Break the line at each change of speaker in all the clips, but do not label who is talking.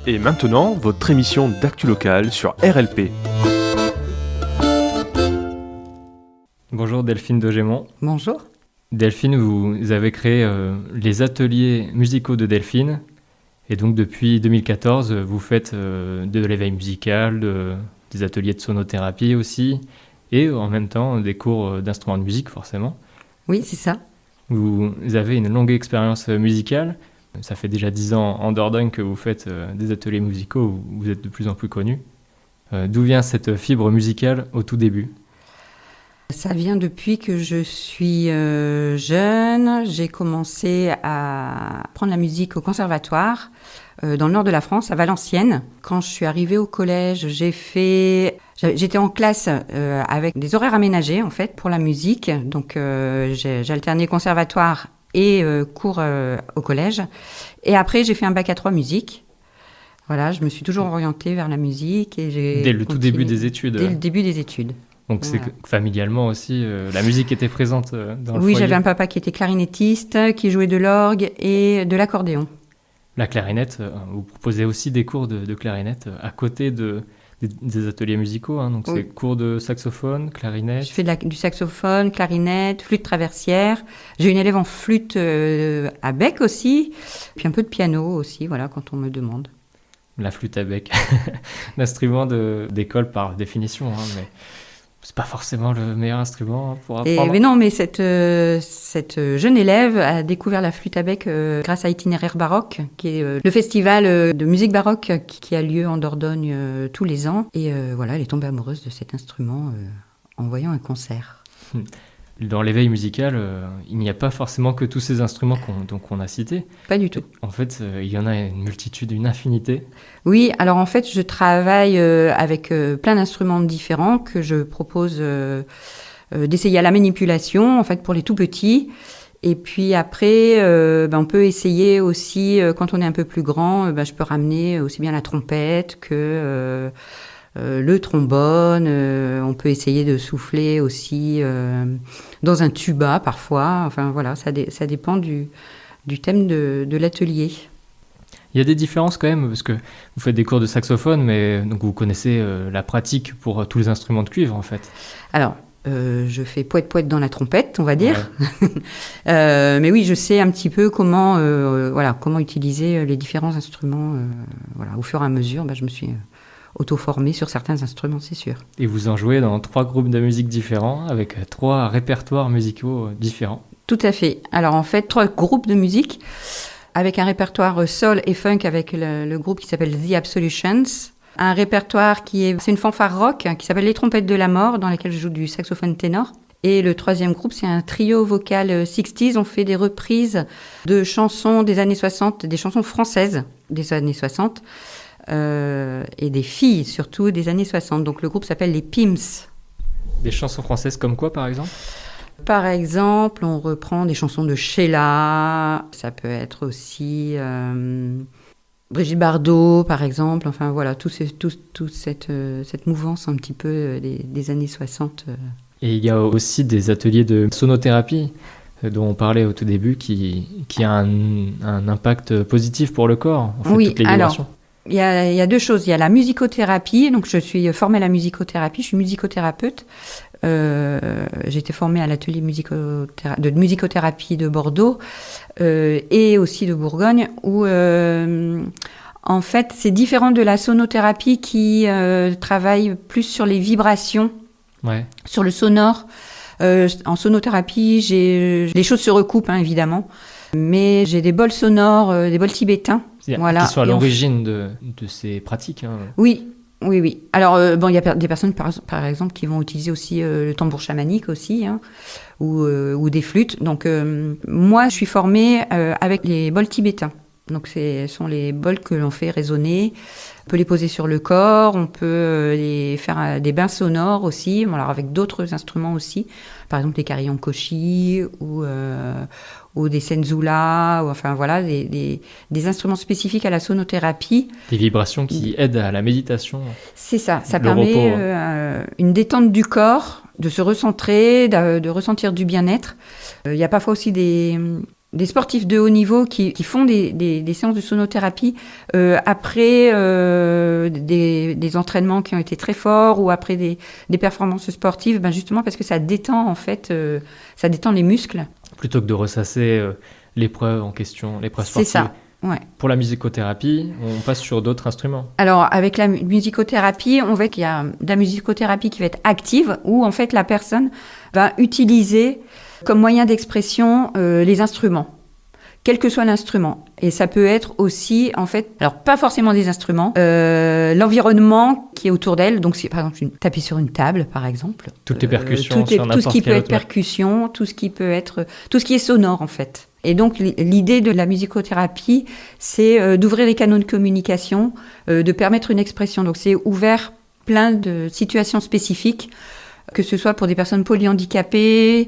Et maintenant, votre émission d'actu locale sur RLP.
Bonjour Delphine Degémont.
Bonjour.
Delphine, vous avez créé les ateliers musicaux de Delphine. Et donc depuis 2014, vous faites de l'éveil musical, des ateliers de sonothérapie aussi, et en même temps des cours d'instruments de musique forcément.
Oui, c'est ça.
Vous avez une longue expérience musicale. Ça fait déjà 10 ans en Dordogne que vous faites des ateliers musicaux où vous êtes de plus en plus connu. D'où vient cette fibre musicale au tout début ?
Ça vient depuis que je suis jeune. J'ai commencé à apprendre la musique au conservatoire dans le nord de la France, à Valenciennes. Quand je suis arrivée au collège, j'étais en classe avec des horaires aménagés en fait pour la musique. Donc j'ai alterné conservatoire et cours au collège. Et après, j'ai fait un bac à 3 musique. Voilà, je me suis toujours orientée vers la musique. Et
dès le tout début des études.
Dès le début des études.
Donc voilà. C'est que familialement aussi, la musique était présente dans le foyer.
Oui, j'avais un papa qui était clarinettiste, qui jouait de l'orgue et de l'accordéon.
La clarinette, vous proposez aussi des cours de clarinette à côté des ateliers musicaux, hein, donc oui. C'est cours de saxophone, clarinette.
Je fais du saxophone, clarinette, flûte traversière. J'ai une élève en flûte à bec aussi, puis un peu de piano aussi, voilà, quand on me demande.
La flûte à bec, l'instrument d'école par définition, hein, mais c'est pas forcément le meilleur instrument pour apprendre.
Mais non, mais cette jeune élève a découvert la flûte à bec grâce à Itinéraire Baroque, qui est le festival de musique baroque qui a lieu en Dordogne tous les ans. Et voilà, elle est tombée amoureuse de cet instrument en voyant un concert.
Dans l'éveil musical, il n'y a pas forcément que tous ces instruments qu'on a cités.
Pas du tout.
En fait, il y en a une multitude, une infinité.
Oui, alors en fait, je travaille avec plein d'instruments différents que je propose d'essayer à la manipulation, en fait, pour les tout petits. Et puis après, on peut essayer aussi, quand on est un peu plus grand, je peux ramener aussi bien la trompette que le trombone. On peut essayer de souffler aussi dans un tuba parfois. Enfin voilà, ça dépend du thème de l'atelier.
Il y a des différences quand même, parce que vous faites des cours de saxophone, mais donc vous connaissez la pratique pour tous les instruments de cuivre en fait.
Alors, je fais poète-poète dans la trompette, on va dire. Ouais. Mais oui, je sais un petit peu comment utiliser les différents instruments. Au fur et à mesure, je me suis auto-formée sur certains instruments, c'est sûr.
Et vous en jouez dans 3 groupes de musique différents, avec 3 répertoires musicaux différents.
Tout à fait. Alors en fait, 3 groupes de musique, avec un répertoire soul et funk avec le groupe qui s'appelle The Absolutions. Un répertoire c'est une fanfare rock qui s'appelle Les Trompettes de la Mort, dans laquelle je joue du saxophone ténor. Et le 3e groupe, c'est un trio vocal 60s. On fait des reprises de chansons des années 60, des chansons françaises des années 60, et des filles surtout des années 60. Donc le groupe s'appelle les Pimps.
Des chansons françaises comme quoi, par exemple ?
Par exemple, on reprend des chansons de Sheila, ça peut être aussi Brigitte Bardot, par exemple. Enfin voilà, toute cette mouvance un petit peu des années 60.
Et il y a aussi des ateliers de sonothérapie dont on parlait au tout début qui a un impact positif pour le corps, en fait,
oui,
toutes les vibrations.
Alors, il y a 2 choses. Il y a la musicothérapie, donc je suis formée à la musicothérapie, je suis musicothérapeute. J'ai été formée à l'atelier de musicothérapie de Bordeaux et aussi de Bourgogne, où en fait c'est différent de la sonothérapie qui travaille plus sur les vibrations, sur le sonore. En sonothérapie, les choses se recoupent évidemment, mais j'ai des bols sonores, des bols tibétains.
Qui sont à l'origine de ces pratiques.
Oui. Alors, il y a des personnes, par exemple, qui vont utiliser aussi le tambour chamanique aussi, ou des flûtes. Donc, moi, je suis formée avec les bols tibétains. Donc, ce sont les bols que l'on fait résonner. On peut les poser sur le corps, on peut les faire des bains sonores aussi, alors avec d'autres instruments aussi. Par exemple, les carillons koshi ou des senzula, ou enfin voilà, des instruments spécifiques à la sonothérapie.
Des vibrations qui aident à la méditation.
C'est ça, ça permet une détente du corps, de se recentrer, de ressentir du bien-être. Il y a parfois aussi des des sportifs de haut niveau qui font des séances de sonothérapie après des entraînements qui ont été très forts ou après des performances sportives, justement parce que ça détend en fait, ça détend les muscles.
Plutôt que de ressasser l'épreuve en question, l'épreuve sportive.
C'est ça. Ouais.
Pour la musicothérapie, on passe sur d'autres instruments.
Alors, avec la musicothérapie, on voit qu'il y a de la musicothérapie qui va être active, où en fait la personne va utiliser comme moyen d'expression les instruments, quel que soit l'instrument. Et ça peut être aussi, en fait, alors pas forcément des instruments, l'environnement qui est autour d'elle. Donc, si par exemple, taper sur une table, par exemple.
Toutes les percussions,
tout ce qui peut être percussion, tout ce qui est sonore, en fait. Et donc, l'idée de la musicothérapie, c'est d'ouvrir les canaux de communication, de permettre une expression. Donc, c'est ouvert plein de situations spécifiques, que ce soit pour des personnes polyhandicapées,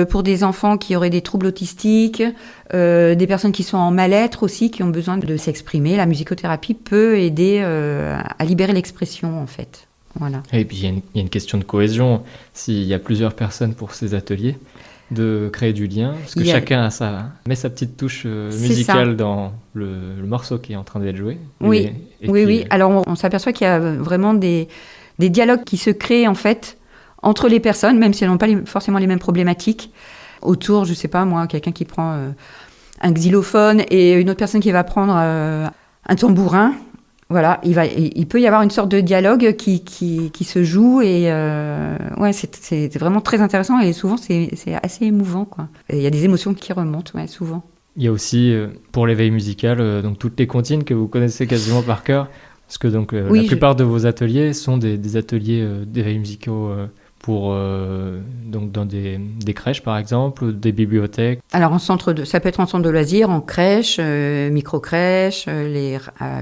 pour des enfants qui auraient des troubles autistiques, des personnes qui sont en mal-être aussi, qui ont besoin de s'exprimer. La musicothérapie peut aider à libérer l'expression, en fait. Voilà.
Et puis, il y a une question de cohésion. S'il y a plusieurs personnes pour ces ateliers, de créer du lien, parce que chacun met sa petite touche musicale dans le morceau qui est en train d'être joué.
Oui, oui. Alors, on s'aperçoit qu'il y a vraiment des dialogues qui se créent, en fait, entre les personnes, même si elles n'ont pas forcément les mêmes problématiques. Autour, je ne sais pas, moi, quelqu'un qui prend un xylophone et une autre personne qui va prendre un tambourin. Voilà, il peut y avoir une sorte de dialogue qui se joue et c'est vraiment très intéressant et souvent c'est assez émouvant, quoi. Il y a des émotions qui remontent, souvent.
Il y a aussi pour l'éveil musical donc toutes les comptines que vous connaissez quasiment par cœur, parce que donc la plupart de vos ateliers sont des ateliers d'éveil musicaux pour donc dans des crèches par exemple, des bibliothèques.
Alors ça peut être en centre de loisirs, en crèche, micro-crèche,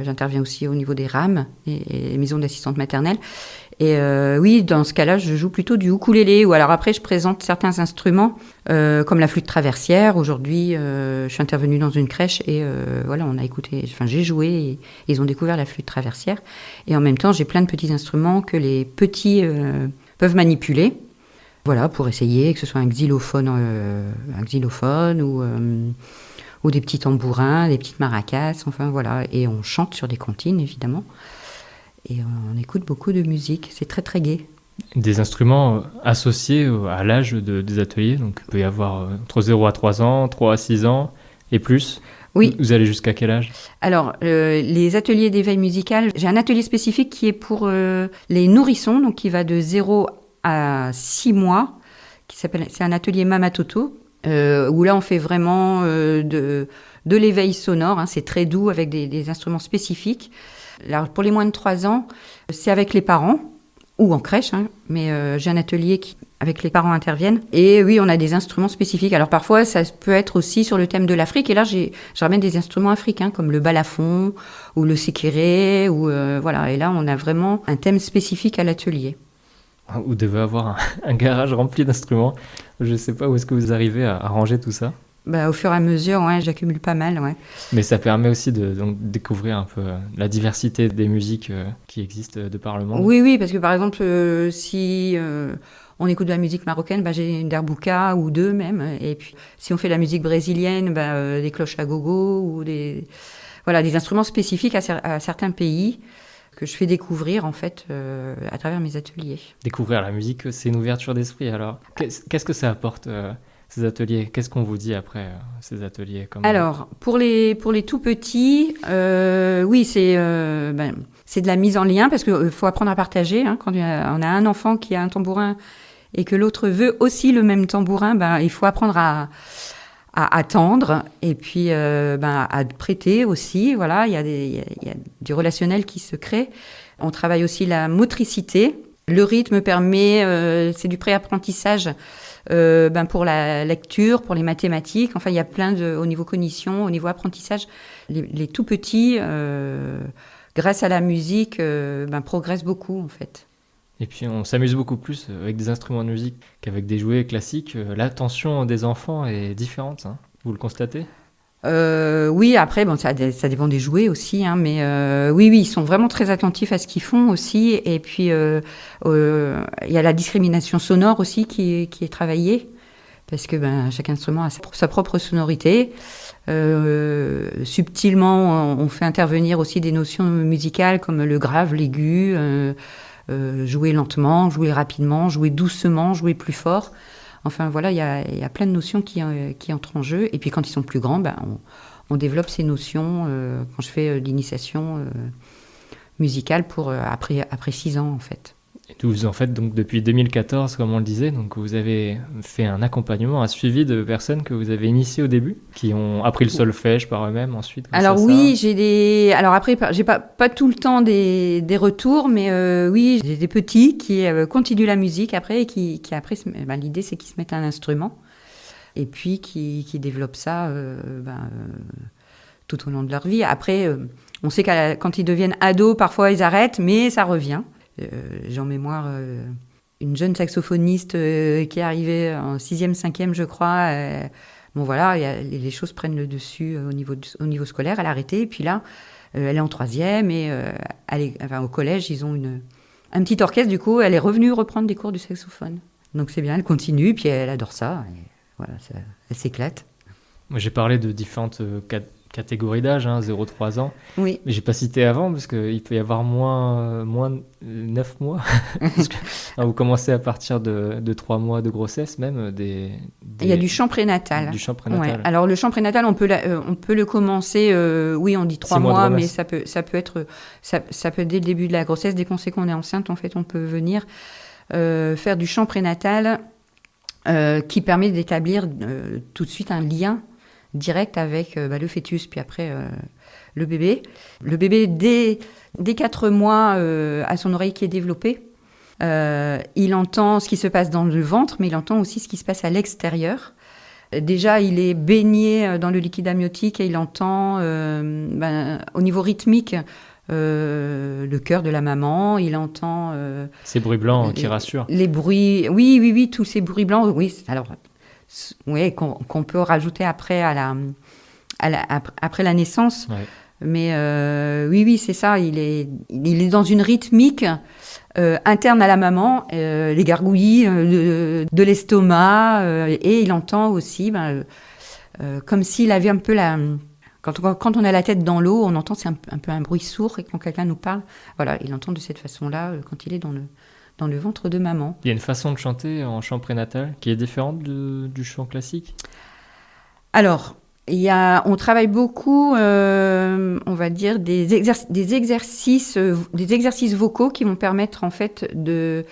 j'interviens aussi au niveau des RAM, et maisons d'assistantes maternelles. Et oui, dans ce cas-là, je joue plutôt du ukulélé, ou alors après je présente certains instruments, comme la flûte traversière. Aujourd'hui, je suis intervenue dans une crèche et j'ai joué et ils ont découvert la flûte traversière. Et en même temps, j'ai plein de petits instruments que les petits peuvent manipuler, voilà, pour essayer, que ce soit un xylophone ou des petits tambourins, des petites maracas, enfin voilà. Et on chante sur des comptines, évidemment. Et on écoute beaucoup de musique, c'est très très gai.
Des instruments associés à l'âge des ateliers, donc il peut y avoir entre 0 à 3 ans, 3 à 6 ans et plus.
Oui.
Vous allez jusqu'à quel âge ? Alors,
les ateliers d'éveil musical, j'ai un atelier spécifique qui est pour les nourrissons, donc qui va de 0 à 6 mois, c'est un atelier Mamatoto, où là on fait vraiment de l'éveil sonore, c'est très doux avec des instruments spécifiques. Alors, pour les moins de 3 ans, c'est avec les parents, ou en crèche, mais j'ai un atelier avec les parents interviennent. Et oui, on a des instruments spécifiques. Alors parfois, ça peut être aussi sur le thème de l'Afrique. Et là, je ramène des instruments africains, comme le balafon, ou le sékéré, voilà. Et là, on a vraiment un thème spécifique à l'atelier.
Vous devez avoir un garage rempli d'instruments. Je ne sais pas où est-ce que vous arrivez à ranger tout ça.
Au fur et à mesure, j'accumule pas mal, ouais.
Mais ça permet aussi de découvrir un peu la diversité des musiques qui existent de par le monde.
Oui, parce que par exemple, si on écoute de la musique marocaine, j'ai une derbouka ou deux même. Et puis, si on fait de la musique brésilienne, des cloches à gogo ou des instruments spécifiques à certains pays que je fais découvrir en fait à travers mes ateliers.
Découvrir la musique, c'est une ouverture d'esprit. Alors, qu'est-ce que ça apporte ces ateliers? Qu'est-ce qu'on vous dit après ces ateliers
Alors, pour les tout petits, oui, c'est de la mise en lien parce qu'il faut apprendre à partager. Quand on a un enfant qui a un tambourin et que l'autre veut aussi le même tambourin, il faut apprendre à attendre et puis à prêter aussi. Voilà, il y a du relationnel qui se crée. On travaille aussi la motricité. Le rythme permet, c'est du préapprentissage pour la lecture, pour les mathématiques. Enfin, il y a plein au niveau cognition, au niveau apprentissage. Les tout petits, grâce à la musique, progressent beaucoup en fait.
Et puis on s'amuse beaucoup plus avec des instruments de musique qu'avec des jouets classiques. L'attention des enfants est différente, vous le constatez ?
Oui, après, ça dépend des jouets aussi, mais oui, ils sont vraiment très attentifs à ce qu'ils font aussi. Et puis, il y a la discrimination sonore aussi qui est travaillée. parce que chaque instrument a sa propre sonorité. Subtilement, on fait intervenir aussi des notions musicales comme le grave, l'aigu, jouer lentement, jouer rapidement, jouer doucement, jouer plus fort. Enfin voilà, il y a plein de notions qui entrent en jeu. Et puis quand ils sont plus grands, on développe ces notions quand je fais l'initiation musicale pour après 6 ans en fait.
Vous en faites donc depuis 2014, comme on le disait. Donc vous avez fait un accompagnement, un suivi de personnes que vous avez initiées au début, qui ont appris le solfège par eux-mêmes ensuite.
Alors oui, Alors après, j'ai pas tout le temps des retours, mais oui, j'ai des petits qui continuent la musique après et qui après, l'idée c'est qu'ils se mettent à un instrument et puis qui développent ça tout au long de leur vie. Après, on sait que quand ils deviennent ados, parfois ils arrêtent, mais ça revient. J'ai en mémoire une jeune saxophoniste qui est arrivée en 6e, 5e, je crois. Bon voilà, les choses prennent le dessus au niveau scolaire. Elle a arrêté, et puis là, elle est en 3e, et au collège, ils ont un petit orchestre, du coup, elle est revenue reprendre des cours de saxophone. Donc c'est bien, elle continue, puis elle adore ça. Et voilà, elle s'éclate.
Moi, j'ai parlé de différentes catégorie d'âge, 0-3 ans.
Oui.
Mais j'ai pas cité avant, parce qu'il peut y avoir moins 9 mois. Parce que, vous commencez à partir de 3 mois de grossesse même. Il
y a du chant prénatal.
Du chant prénatal.
Ouais. Alors le chant prénatal, on peut le commencer, oui, on dit 3 mois, mais ça peut être dès le début de la grossesse, dès qu'on sait qu'on est enceinte, en fait, on peut venir faire du chant prénatal qui permet d'établir tout de suite un lien direct avec le fœtus, puis après le bébé. Le bébé, dès 4 mois, a son oreille qui est développée. Il entend ce qui se passe dans le ventre, mais il entend aussi ce qui se passe à l'extérieur. Déjà, il est baigné dans le liquide amniotique et il entend, au niveau rythmique, le cœur de la maman. Il entend...
ces bruits blancs qui rassurent.
Les bruits... Oui, tous ces bruits blancs. Oui, alors... Oui, qu'on peut rajouter après après la naissance. Ouais. Mais oui, c'est ça. Il est dans une rythmique interne à la maman, les gargouillis de l'estomac, et il entend aussi, comme s'il avait un peu quand on a la tête dans l'eau, on entend c'est un peu un bruit sourd, et quand quelqu'un nous parle, voilà, il entend de cette façon-là quand il est dans le ventre de maman.
Il y a une façon de chanter en chant prénatal qui est différente du chant classique ?
Alors, on travaille beaucoup, on va dire, des exercices vocaux qui vont permettre en fait de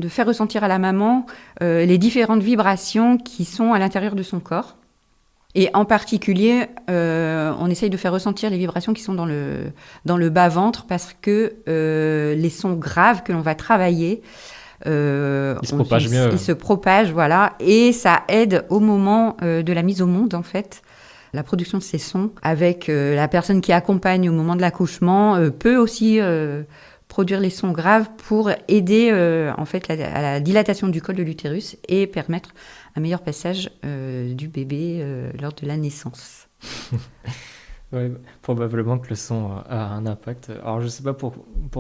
faire ressentir à la maman les différentes vibrations qui sont à l'intérieur de son corps. Et en particulier, on essaye de faire ressentir les vibrations qui sont dans le bas-ventre, parce que les sons graves que l'on va travailler, ils
se propagent mieux.
Ils se propagent, voilà. Et ça aide au moment de la mise au monde, en fait. La production de ces sons avec la personne qui accompagne au moment de l'accouchement peut aussi produire les sons graves pour aider en fait à la dilatation du col de l'utérus et permettre un meilleur passage du bébé lors de la naissance.
Oui, probablement que le son a un impact. Alors je ne sais pas pour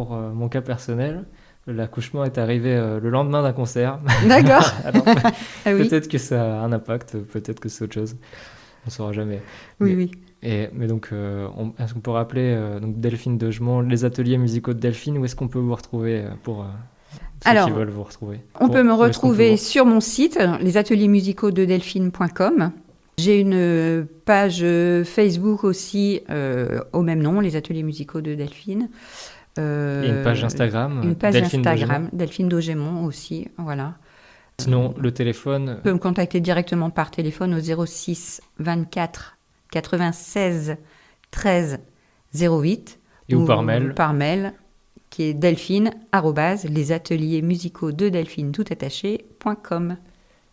mon cas personnel, l'accouchement est arrivé le lendemain d'un concert.
D'accord.
Alors,
ah oui.
Peut-être que ça a un impact, peut-être que c'est autre chose. On ne saura jamais.
Oui.
Mais donc, est-ce qu'on peut rappeler donc Delphine Daugemont, les ateliers musicaux de Delphine, où est-ce qu'on peut vous retrouver pour ceux qui veulent vous retrouver?
On peut me retrouver sur mon site, lesateliers-musicaux-de-delphine.com. J'ai une page Facebook aussi au même nom, les ateliers musicaux de Delphine.
Et une page Instagram.
Une page Instagram, Delphine Daugemont aussi, voilà.
Sinon, le téléphone...
On peut me contacter directement par téléphone au 06 24 96 13 08.
Et ou par mail.
Par mail, qui est delphine@lesateliersmusicaux-de-delphine toutattaché.com.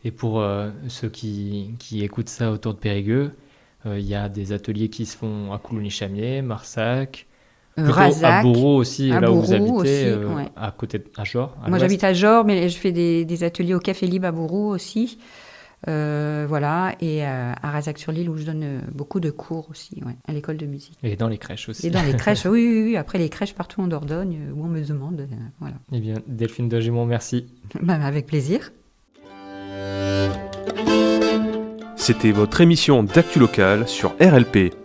Et pour ceux qui écoutent ça autour de Périgueux, il y a des ateliers qui se font à Coulommiers-Chamiers, Marsac...
Razac,
à Bourreau aussi, là
Bourreau
où vous habitez,
aussi, ouais.
à côté à Jor.
Moi j'habite à Jor, mais je fais des ateliers au Café Libre à Bourreau aussi. Voilà, et à Razac-sur-l'Île où je donne beaucoup de cours aussi, ouais, à l'école de musique.
Et dans les crèches aussi.
Et dans les crèches, oui. Après les crèches partout en Dordogne où on me demande. Voilà.
Eh bien, Delphine Daugemont, merci.
Avec plaisir.
C'était votre émission d'actu locale sur RLP.